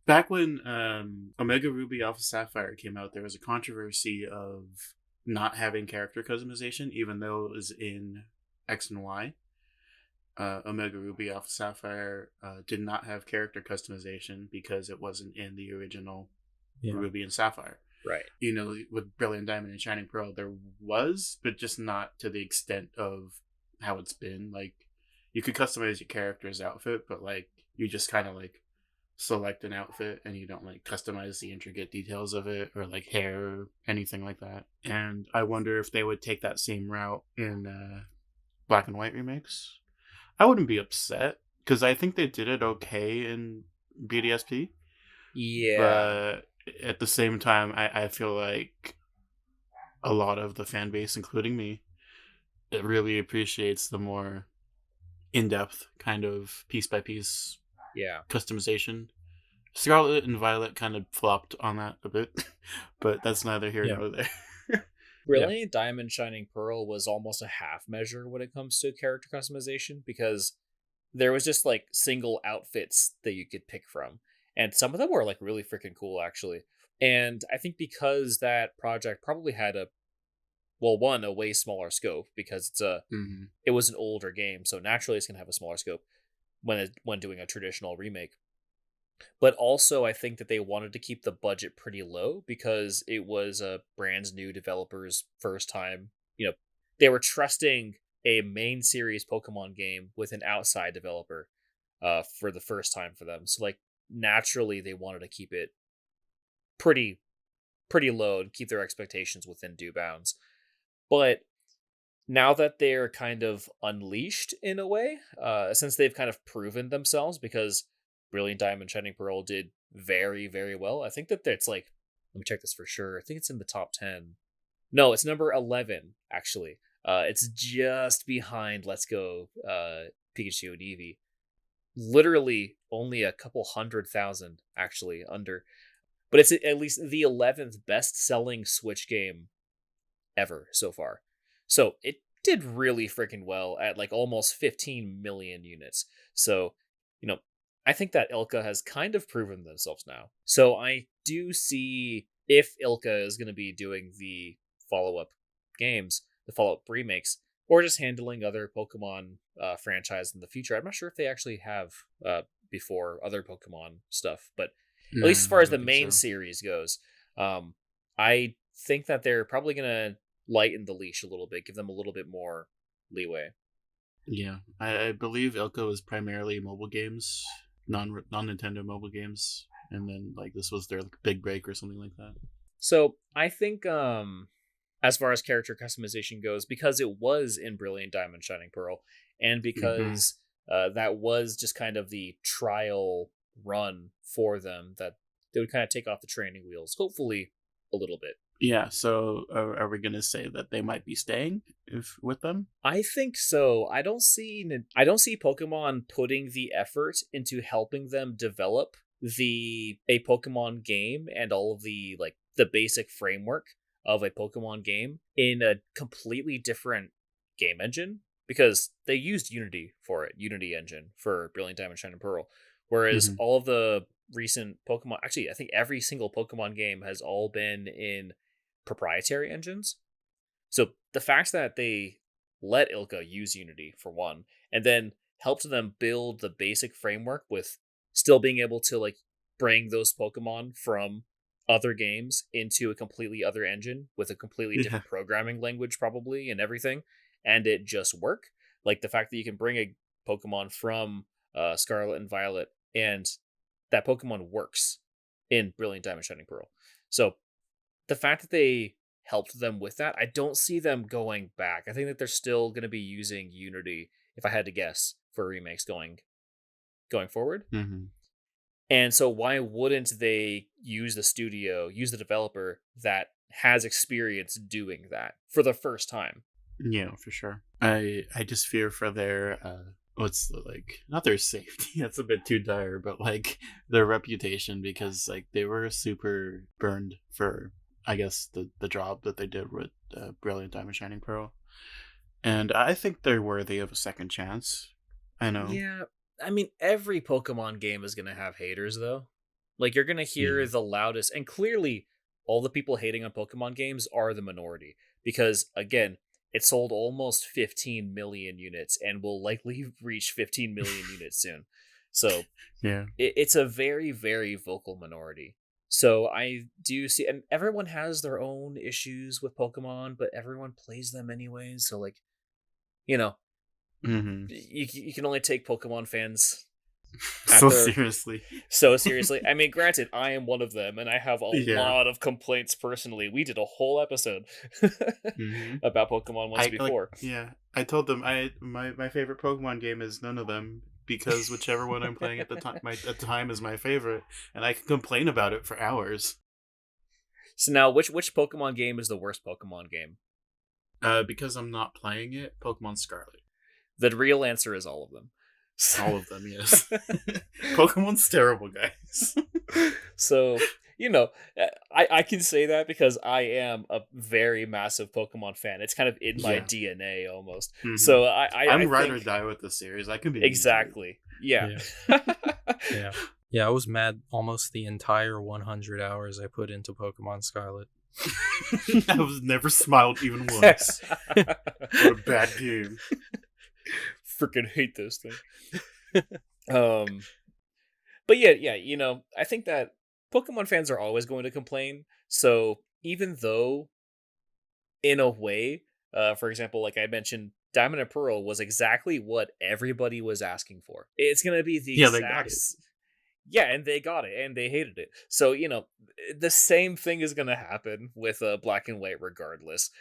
Back when Omega Ruby Alpha Sapphire came out, there was a controversy of not having character customization, even though it was in X and Y. Omega Ruby Alpha Sapphire did not have character customization because it wasn't in the original Yeah. Ruby and Sapphire. Right. You know, with Brilliant Diamond and Shining Pearl, there was, but just not to the extent of how it's been. Like, you could customize your character's outfit, but like, you just kind of like select an outfit and you don't like customize the intricate details of it or like hair or anything like that. And I wonder if they would take that same route in Black and White remakes. I wouldn't be upset because I think they did it okay in BDSP, Yeah. but at the same time, I feel like a lot of the fan base, including me, it really appreciates the more in-depth kind of piece by piece Yeah. customization. Scarlet and Violet kind of flopped on that a bit, but that's neither here Yeah. nor there. Yeah. Brilliant Diamond Shining Pearl was almost a half measure when it comes to character customization because there was just like single outfits that you could pick from. And some of them were like really freaking cool actually. And I think because that project probably had a way smaller scope because Mm-hmm. it was an older game, so naturally it's gonna have a smaller scope when doing a traditional remake. But also, I think that they wanted to keep the budget pretty low because it was a brand new developer's first time. They were trusting a main series Pokemon game with an outside developer for the first time for them. So, like, naturally, they wanted to keep it pretty pretty low and keep their expectations within due bounds. But now that they're kind of unleashed in a way, since they've kind of proven themselves, because Brilliant Diamond Shining Pearl did very, very well. I think that it's like, let me check this for sure. I think it's in the top 10. No, it's number 11, actually. It's just behind Let's Go Pikachu and Eevee. Literally only a couple 100,000, actually, under. But it's at least the 11th best selling Switch game ever so far. So it did really freaking well at like almost 15 million units. So, you know, I think that Ilka has kind of proven themselves now. So I do see if Ilka is going to be doing the follow up games, the follow up remakes, or just handling other Pokemon franchise in the future. I'm not sure if they actually have before other Pokemon stuff, but at No, least as far I as the don't think main so. series goes, I think that they're probably going to lighten the leash a little bit, give them a little bit more leeway. Yeah, I believe Ilka was primarily mobile games, non Nintendo mobile games, and then like this was their like, big break or something like that. So I think as far as character customization goes, because it was in Brilliant Diamond Shining Pearl, and Mm-hmm. because that was just kind of the trial run for them, that they would kind of take off the training wheels, hopefully a little bit. Yeah, so are we gonna say that they might be staying if with them? I think so. I don't see Pokemon putting the effort into helping them develop the a Pokemon game and all of the like the basic framework of a Pokemon game in a completely different game engine because they used Unity for it, Unity engine for Brilliant Diamond Shining Pearl. Whereas Mm-hmm. all of the recent Pokemon, actually, I think every single Pokemon game has all been in proprietary engines. So the fact that they let Ilka use Unity for one, and then helped them build the basic framework with still being able to like bring those Pokemon from other games into a completely other engine with a completely Yeah. different programming language probably and everything, and it just work. Like the fact that you can bring a Pokemon from Scarlet and Violet and that Pokemon works in Brilliant Diamond Shining Pearl. So the fact that they helped them with that, I don't see them going back. I think that they're still going to be using Unity, if I had to guess, for remakes going forward. Mm-hmm. And so why wouldn't they use the studio, use the developer that has experience doing that for the first time? Yeah, for sure. I just fear for their what's the, like not their safety. That's a bit too dire, but like their reputation because like they were super burned for I guess the job that they did with Brilliant Diamond Shining Pearl, and I think they're worthy of a second chance. I know. Yeah, I mean every Pokemon game is going to have haters though. Like, you're gonna hear Yeah. the loudest, and clearly, all the people hating on Pokemon games are the minority because, again, it sold almost 15 million units and will likely reach 15 million units soon. So Yeah. it's a very, very vocal minority. So I do see, and everyone has their own issues with Pokemon, but everyone plays them anyways. So, like, you know, Hmm. you can only take Pokemon fans at So their seriously. so seriously. I mean, granted, I am one of them, and I have a Yeah. lot of complaints personally. We did a whole episode Hmm. about Pokemon once I like. before. Yeah. I told them my favorite Pokemon game is none of them because whichever one I'm playing at the time at the time is my favorite, and I can complain about it for hours. So now, which Pokemon game is the worst Pokemon game? Because I'm not playing it. Pokemon Scarlet. The real answer is all of them. All of them, yes. Pokemon's terrible, guys. So, I can say that because I am a very massive Pokemon fan. It's kind of in my Yeah. DNA almost. Hmm. So I I'm ride or think die with the series. I can be mean to it. exactly. Yeah. Yeah. Yeah. Yeah, I was mad almost the entire 100 hours I put into Pokemon Scarlet. I was never smiled even once. What a bad game. Freaking hate this thing. But yeah, I think that Pokemon fans are always going to complain. So even though, in a way, for example, like I mentioned, Diamond and Pearl was exactly what everybody was asking for. It's gonna be the Yeah, they got it. yeah, and they got it, and they hated it. So the same thing is gonna happen with Black and White, regardless.